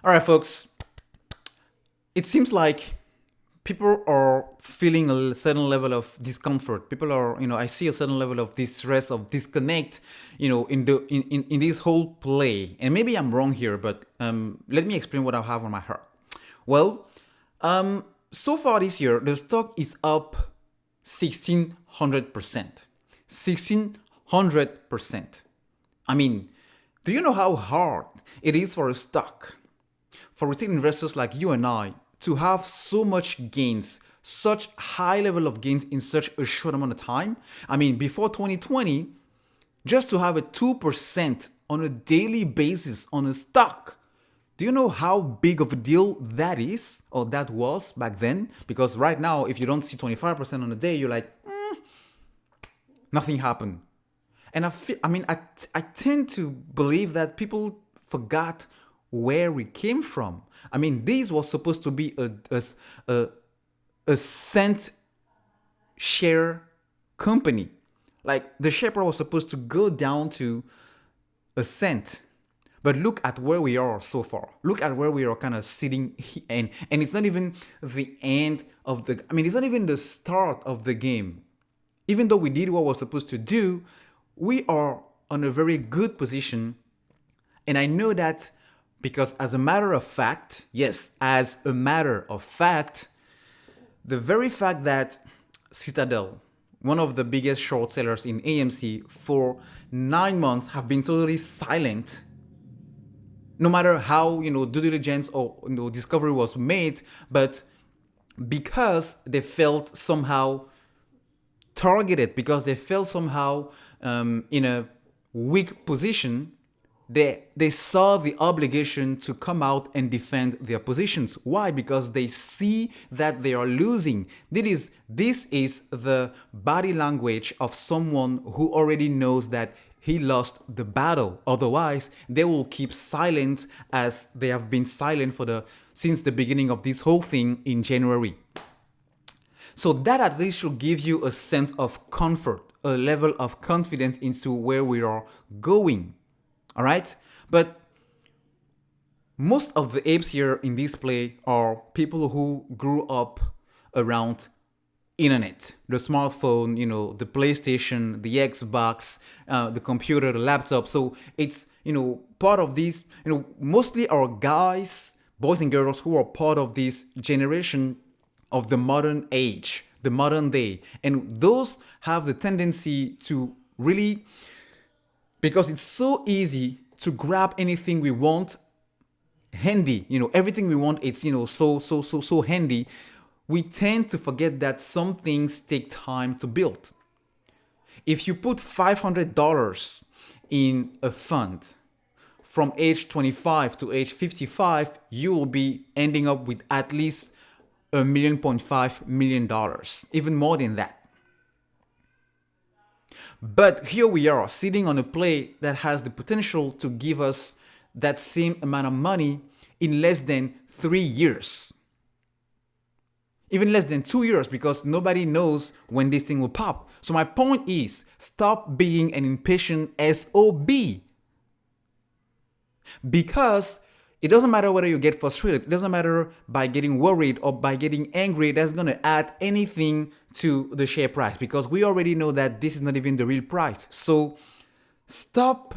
All right, folks. It seems like people are feeling a certain level of discomfort. People are, I see a certain level of distress, of disconnect, in this whole play. And maybe I'm wrong here, but let me explain what I have on my heart. Well, so far this year, the stock is up 1,600%. 1,600%. I mean, do you know how hard it is for a stock, for retail investors like you and I, to have so much gains, such high level of gains in such a short amount of time? I mean, before 2020, just to have a 2% on a daily basis on a stock, do you know how big of a deal that is, or that was back then? Because right now, if you don't see 25% on a day, you're like, nothing happened. And I tend to believe that people forgot where we came from. I mean, this was supposed to be a cent share company. Like the share price was supposed to go down to a cent. But look at where we are so far. Look at where we are kind of sitting, and it's not even the end of the. I mean, it's not even the start of the game. Even though we did what we're supposed to do, we are on a very good position. And I know that because, as a matter of fact, yes, as a matter of fact, the very fact that Citadel, one of the biggest short sellers in AMC, for 9 months have been totally silent, no matter how due diligence or discovery was made, but because they felt somehow targeted, because they felt somehow in a weak position, they saw the obligation to come out and defend their positions. Why? Because they see that they are losing. This is the body language of someone who already knows that he lost the battle. Otherwise, they will keep silent, as they have been silent since the beginning of this whole thing in January. So that at least should give you a sense of comfort, a level of confidence into where we are going. All right? But most of the apes here in this play are people who grew up around internet, the smartphone, the PlayStation, the Xbox, the computer, the laptop. So it's, part of these, mostly our guys, boys and girls who are part of this generation of the modern age, the modern day. And those have the tendency to really, because it's so easy to grab anything we want handy, everything we want, it's, so handy. We tend to forget that some things take time to build. If you put $500 in a fund from age 25 to age 55, you will be ending up with at least $1.5 million, even more than that. But here we are sitting on a play that has the potential to give us that same amount of money in less than 3 years. Even less than 2 years, because nobody knows when this thing will pop. So my point is, stop being an impatient SOB. Because it doesn't matter whether you get frustrated. It doesn't matter by getting worried or by getting angry. That's going to add anything to the share price, because we already know that this is not even the real price. So stop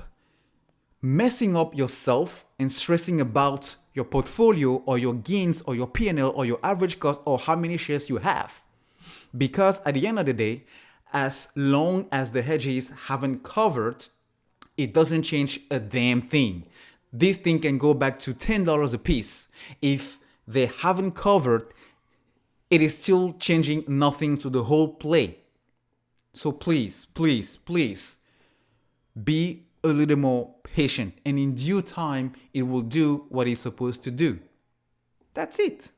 messing up yourself and stressing about your portfolio or your gains or your P&L or your average cost or how many shares you have. Because at the end of the day, as long as the hedges haven't covered, it doesn't change a damn thing. This thing can go back to $10 a piece. If they haven't covered, it is still changing nothing to the whole play. So please, please, please be a little more patient, and in due time, it will do what it's supposed to do. That's it.